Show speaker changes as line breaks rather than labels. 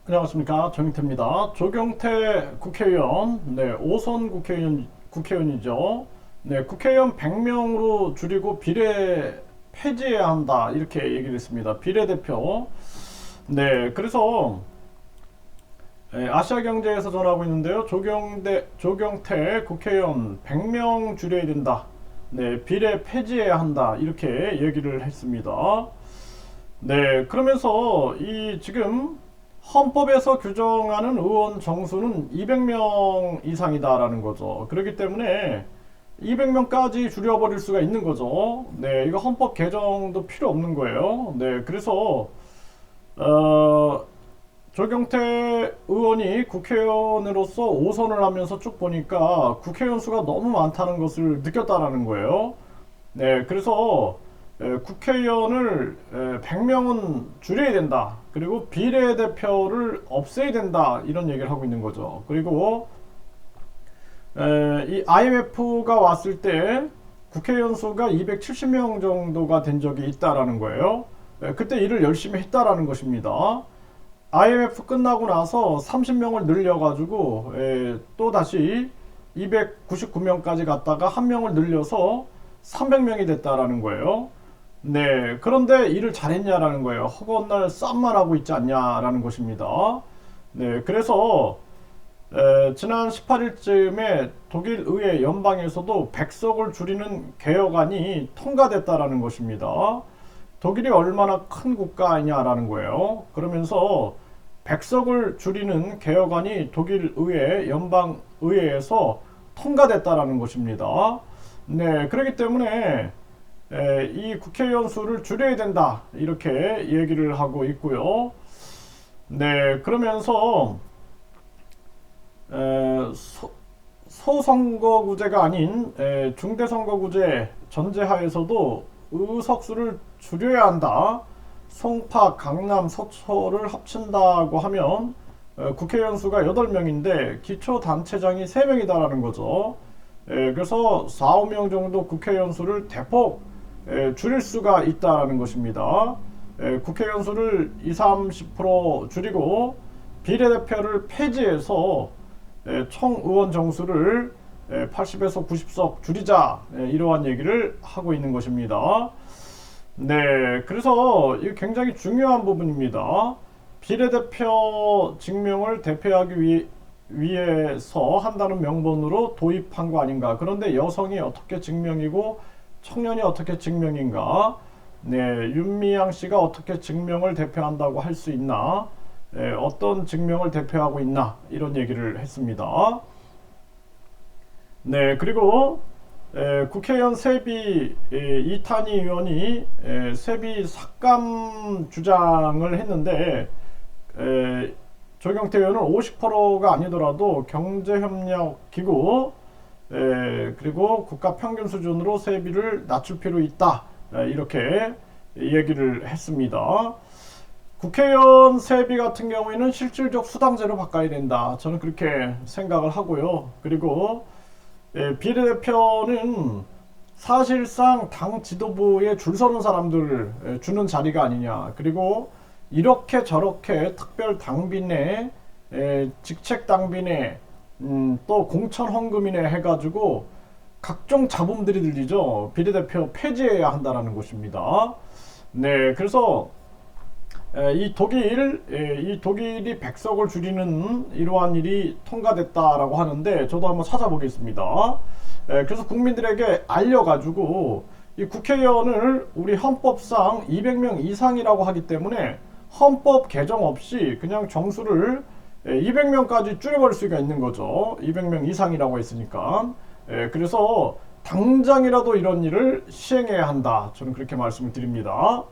안녕하십니까, 정용태입니다. 조경태 국회의원, 5선 국회의원이죠. 국회의원 100명으로 줄이고 비례 폐지해야 한다, 이렇게 얘기를 했습니다. 비례대표. 그래서 아시아경제에서 전하고 있는데요. 조경태 국회의원 100명 줄여야 된다. 비례 폐지해야 한다, 이렇게 얘기를 했습니다. 그러면서 이 지금 헌법에서 규정하는 의원 정수는 200명 이상이다라는 거죠. 그렇기 때문에 200명까지 줄여버릴 수가 있는 거죠. 이거 헌법 개정도 필요 없는 거예요. 그래서 조경태 의원이 국회의원으로서 5선을 하면서 쭉 보니까 국회의원 수가 너무 많다는 것을 느꼈다라는 거예요. 그래서 국회의원을 100명은 줄여야 된다. 그리고 비례대표를 없애야 된다. 이런 얘기를 하고 있는 거죠. 그리고 이 IMF가 왔을 때 국회의원 수가 270명 정도가 된 적이 있다라는 거예요. 그때 일을 열심히 했다라는 것입니다. IMF 끝나고 나서 30명을 늘려가지고 또 다시 299명까지 갔다가 한 명을 늘려서 300명이 됐다라는 거예요. 그런데 일을 잘했냐라는 거예요. 허구한 쌈만 하고 있지 않냐라는 것입니다. 그래서 지난 18일쯤에 독일 의회 연방에서도 100석을 줄이는 개혁안이 통과됐다라는 것입니다. 독일이 얼마나 큰 국가이냐라는 거예요. 그러면서 100석을 줄이는 개혁안이 독일 의회 연방 의회에서 통과됐다라는 것입니다. 그렇기 때문에 이 국회의원 수를 줄여야 된다, 이렇게 얘기를 하고 있고요. 그러면서 소선거구제가 아닌 중대선거구제 전제하에서도 의석수를 줄여야 한다. 송파, 강남, 서초를 합친다고 하면 국회의원 수가 8명인데 기초단체장이 3명이다라는 거죠. 그래서 4, 5명 정도 국회의원 수를 대폭 줄일 수가 있다는 것입니다. 국회의원 수를 20, 30% 줄이고 비례대표를 폐지해서 총 의원 정수를 80에서 90석 줄이자, 이러한 얘기를 하고 있는 것입니다. 그래서 이게 굉장히 중요한 부분입니다. 비례대표 증명을 대표하기 위해서 한다는 명분으로 도입한 거 아닌가. 그런데 여성이 어떻게 증명이고 청년이 어떻게 증명인가. 윤미향 씨가 어떻게 증명을 대표한다고 할 수 있나. 어떤 증명을 대표하고 있나, 이런 얘기를 했습니다. 그리고 국회의원 세비 이탄희 의원이 세비 삭감 주장을 했는데 조경태 의원은 50%가 아니더라도 경제협력기구 그리고 국가 평균 수준으로 세비를 낮출 필요 있다, 이렇게 얘기를 했습니다. 국회의원 세비 같은 경우에는 실질적 수당제로 바꿔야 된다, 저는 그렇게 생각을 하고요. 그리고 비례대표는 사실상 당 지도부에 줄 서는 사람들을 주는 자리가 아니냐. 그리고 이렇게 저렇게 특별 당비내, 직책 당비내, 또 공천 헌금이네 해가지고 각종 잡음들이 들리죠. 비례대표 폐지해야 한다는 것입니다. 그래서 이 독일이 100석을 줄이는 이러한 일이 통과됐다라고 하는데 저도 한번 찾아보겠습니다. 그래서 국민들에게 알려가지고 이 국회의원을 우리 헌법상 200명 이상이라고 하기 때문에 헌법 개정 없이 그냥 정수를 200명까지 줄여버릴 수가 있는 거죠. 200명 이상이라고 했으니까. 그래서 당장이라도 이런 일을 시행해야 한다, 저는 그렇게 말씀을 드립니다.